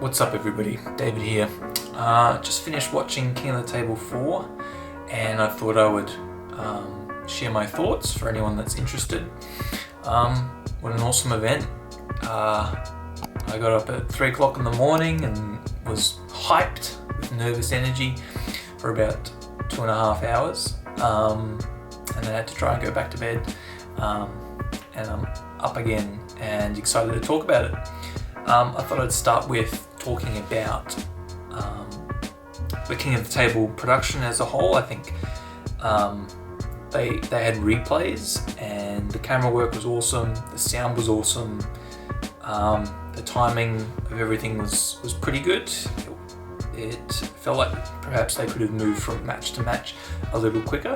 What's up everybody, David here. Just finished watching King of the Table 4 and I thought I would share my thoughts for anyone that's interested. What an awesome event. I got up at 3 o'clock in the morning and was hyped with nervous energy for about 2.5 hours, and then I had to try and go back to bed, and I'm up again and excited to talk about it. I thought I'd start with talking about the King of the Table production as a whole. I think they had replays and the camera work was awesome, the sound was awesome, the timing of everything was pretty good. It felt like perhaps they could have moved from match to match a little quicker,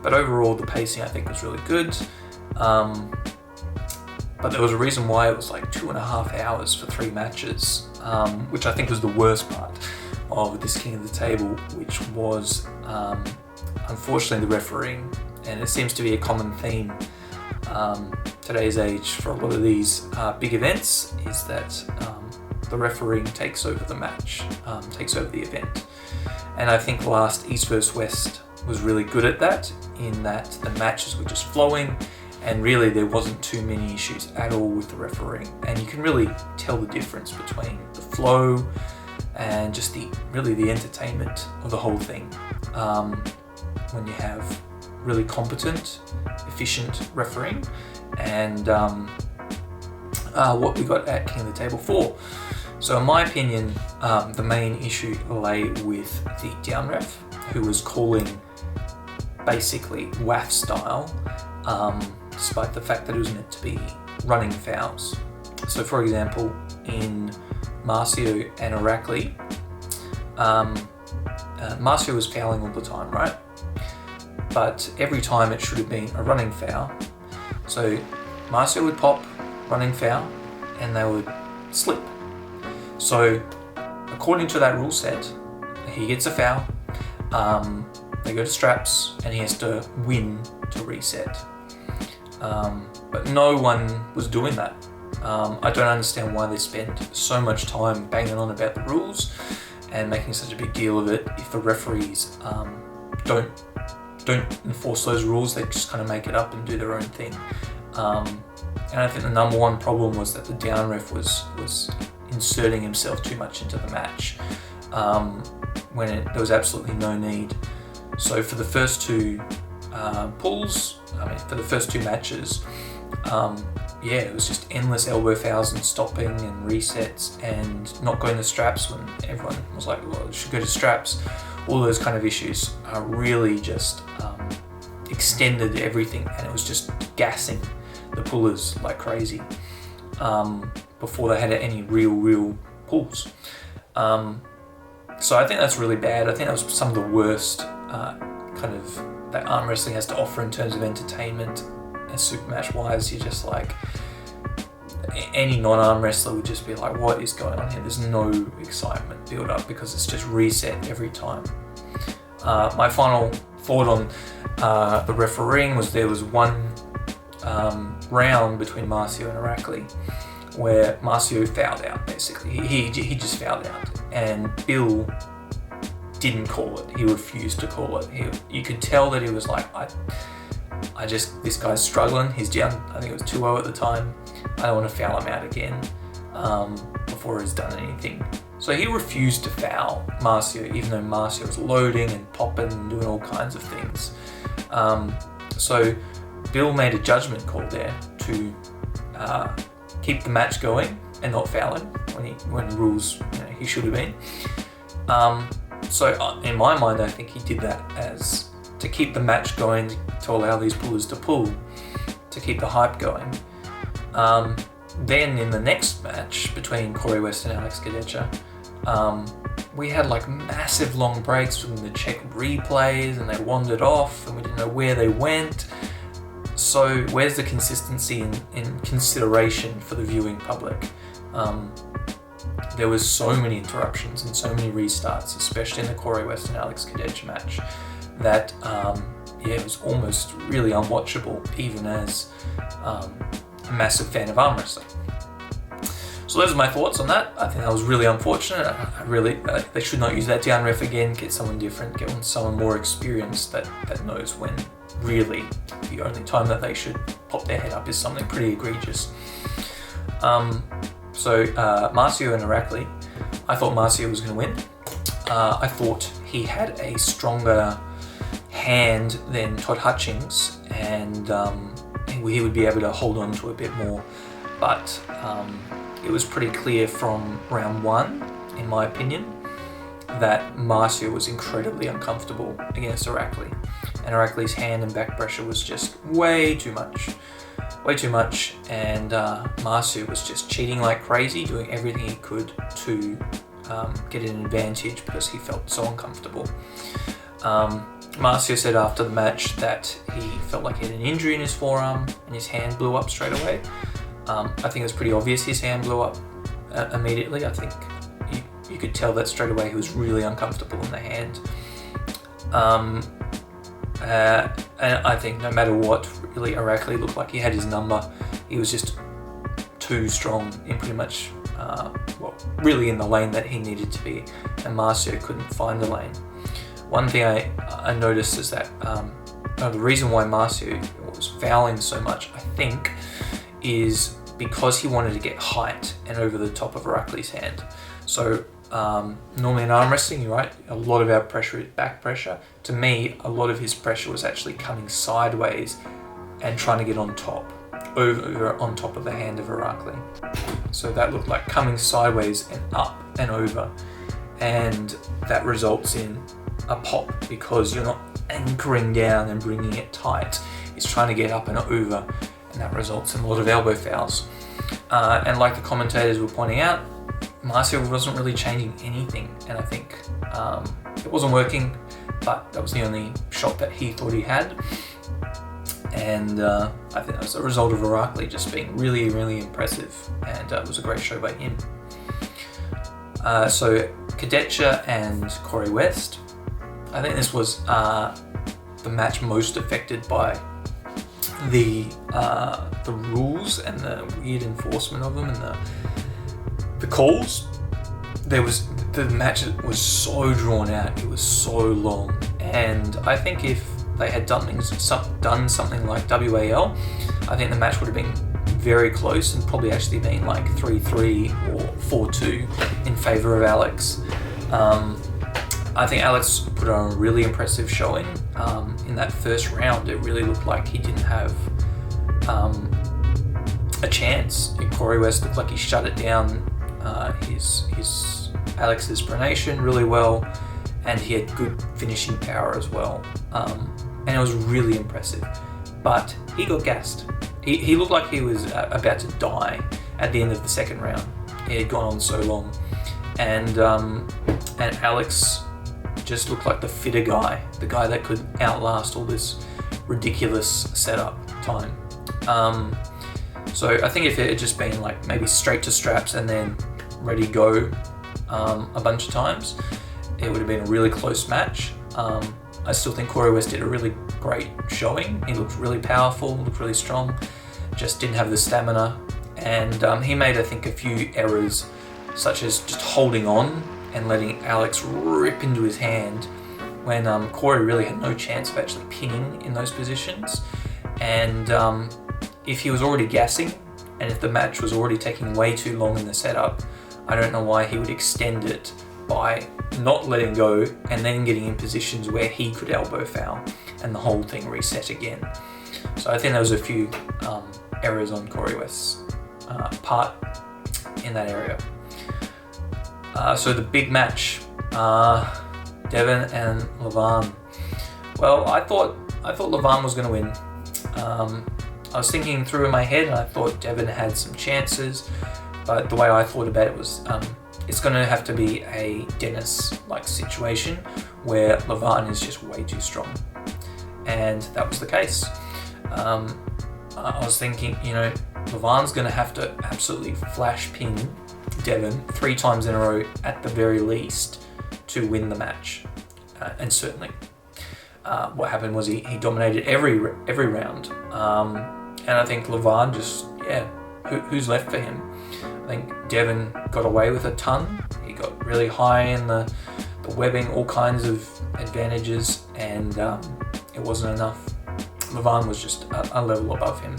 but overall the pacing I think was really good. But there was a reason why it was like 2.5 hours for 3 matches, which I think was the worst part of this King of the Table, which was unfortunately the refereeing. And it seems to be a common theme today's age for a lot of these big events, is that the refereeing takes over the match, takes over the event. And I think last East vs West was really good at that, in that the matches were just flowing and really there wasn't too many issues at all with the refereeing. And you can really tell the difference between the flow and just the entertainment of the whole thing when you have really competent, efficient refereeing, and what we got at King of the Table 4. So in my opinion, the main issue lay with the down ref, who was calling basically WAF style, despite the fact that it was meant to be running fouls. So for example, in Marcio and Irakli, Marcio was fouling all the time, right? But every time it should have been a running foul. So Marcio would pop running foul and they would slip. So according to that rule set, he gets a foul, they go to straps and he has to win to reset. But no one was doing that. I don't understand why they spend so much time banging on about the rules and making such a big deal of it if the referees don't enforce those rules. They just kind of make it up and do their own thing. And I think the number one problem was that the down ref was inserting himself too much into the match when there was absolutely no need. So for the first 2 pulls, for the first 2 matches, it was just endless elbow fouls and stopping and resets and not going to straps when everyone was like, well, it should go to straps. All those kind of issues really just extended everything, and it was just gassing the pullers like crazy before they had any real pulls. So I think that's really bad. I think that was some of the worst kind of that arm wrestling has to offer in terms of entertainment. And super match wise, you're just like, any non-arm wrestler would just be like, what is going on here? There's no excitement build up because it's just reset every time. My final thought on the refereeing was there was one round between Marcio and Irakli where Marcio fouled out, basically. He just fouled out, and Bill didn't call it. He refused to call it. You could tell that he was like, this guy's struggling. He's down, I think it was 2-0 at the time. I don't want to foul him out again before he's done anything. So he refused to foul Marcio, even though Marcio was loading and popping and doing all kinds of things. So Bill made a judgment call there to keep the match going and not foul him when rules he should have been. So in my mind, I think he did that as to keep the match going, to allow these pullers to pull, to keep the hype going. Then in the next match between Corey West and Alex Kadecha, we had like massive long breaks when the check replays and they wandered off and we didn't know where they went. So where's the consistency in consideration for the viewing public? There was so many interruptions and so many restarts, especially in the Corey West and Alex Kadecha match, that it was almost really unwatchable, even as a massive fan of arm wrestling. So those are my thoughts on that. I think that was really unfortunate. They should not use that down ref again. Get someone different. Get someone more experienced that knows when really the only time that they should pop their head up is something pretty egregious. So Marcio and Irakli, I thought Marcio was going to win. I thought he had a stronger hand than Todd Hutchings, and he would be able to hold on to a bit more. But it was pretty clear from round 1, in my opinion, that Marcio was incredibly uncomfortable against Irakli. And Irakli's hand and back pressure was just way too much. And Marcio was just cheating like crazy, doing everything he could to get an advantage because he felt so uncomfortable. Marcio said after the match that he felt like he had an injury in his forearm and his hand blew up straight away. I think it was pretty obvious his hand blew up immediately. I think you could tell that straight away. He was really uncomfortable in the hand. And I think no matter what, really, Irakli looked like he had his number. He was just too strong in pretty much, really in the lane that he needed to be, and Marcio couldn't find the lane. One thing I noticed is that the reason why Marcio was fouling so much, I think, is because he wanted to get height and over the top of Irakli's hand. So normally in arm wrestling, you're right, a lot of our pressure is back pressure. To me, a lot of his pressure was actually coming sideways and trying to get on top of the hand of Irakli. So that looked like coming sideways and up and over, and that results in a pop because you're not anchoring down and bringing it tight. It's trying to get up and over, and that results in a lot of elbow fouls. And like the commentators were pointing out, Marcio wasn't really changing anything, and I think it wasn't working, but that was the only shot that he thought he had. And I think that was a result of Irakli just being really, really impressive, and it was a great show by him. So Kadetcha and Corey West, I think this was the match most affected by the rules and the weird enforcement of them and the calls. The match was so drawn out, it was so long, and I think if they had done something like WAL, I think the match would have been very close and probably actually been like 3-3 or 4-2 in favour of Alex. I think Alex put on a really impressive showing. In that first round, it really looked like he didn't have a chance. Corey West looked like he shut it down, his Alex's pronation really well, and he had good finishing power as well. And it was really impressive. But he got gassed. He looked like he was about to die at the end of the second round. He had gone on so long. And Alex just looked like the fitter guy, the guy that could outlast all this ridiculous setup time. So I think if it had just been like maybe straight to straps and then ready to go a bunch of times, it would have been a really close match. I still think Corey West did a really great showing. He looked really powerful, looked really strong, just didn't have the stamina. And he made, I think, a few errors, such as just holding on and letting Alex rip into his hand when Corey really had no chance of actually pinning in those positions. And if he was already gassing, and if the match was already taking way too long in the setup, I don't know why he would extend it by not letting go and then getting in positions where he could elbow foul and the whole thing reset again. So I think there was a few errors on Corey West's part in that area. So the big match, Devon and Levan. Well, I thought Levan was going to win. I was thinking through in my head, and I thought Devon had some chances, but the way I thought about it was it's going to have to be a Dennis-like situation where Levan is just way too strong, and that was the case. I was thinking, Levan's going to have to absolutely flash pin Devon 3 times in a row at the very least to win the match, and certainly what happened was he dominated every round, and I think Levan just who's left for him? think Devon got away with a ton. He got really high in the webbing, all kinds of advantages, and it wasn't enough. Levan was just a level above him.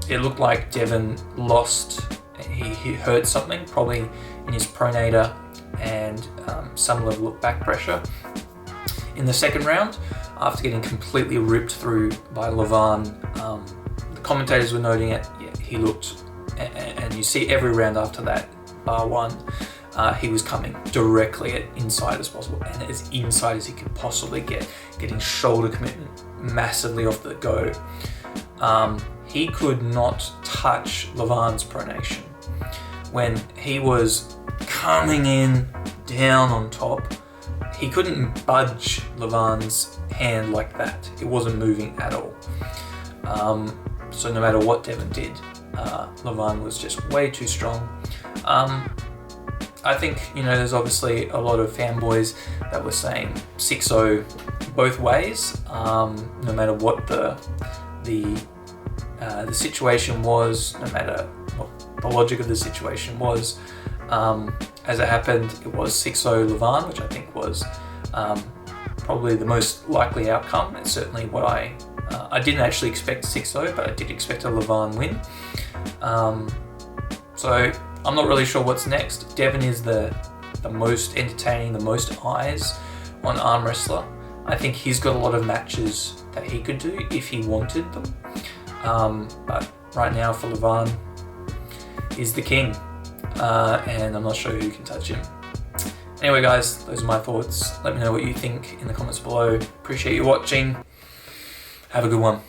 It looked like Devon lost. He hurt something, probably in his pronator and some level of back pressure. In the second round, after getting completely ripped through by Levan, the commentators were noting it. Yeah, he looked, and you see every round after that, bar one, he was coming directly at inside as possible, and as inside as he could possibly get, getting shoulder commitment massively off the go. He could not touch Levan's pronation. When he was coming in down on top, he couldn't budge Levan's hand like that. It wasn't moving at all. So no matter what Devon did, Levan was just way too strong. I think, there's obviously a lot of fanboys that were saying 6-0 both ways, no matter what the situation was, no matter what the logic of the situation was. As it happened, it was 6-0 Levan, which I think was probably the most likely outcome. It's certainly what I didn't actually expect 6-0, but I did expect a Levan win. So I'm not really sure what's next. Devon is the most entertaining, the most eyes on arm wrestler. I think he's got a lot of matches that he could do if he wanted them. But right now for Levan, he's the king. And I'm not sure who can touch him. Anyway guys, those are my thoughts. Let me know what you think in the comments below. Appreciate you watching. Have a good one.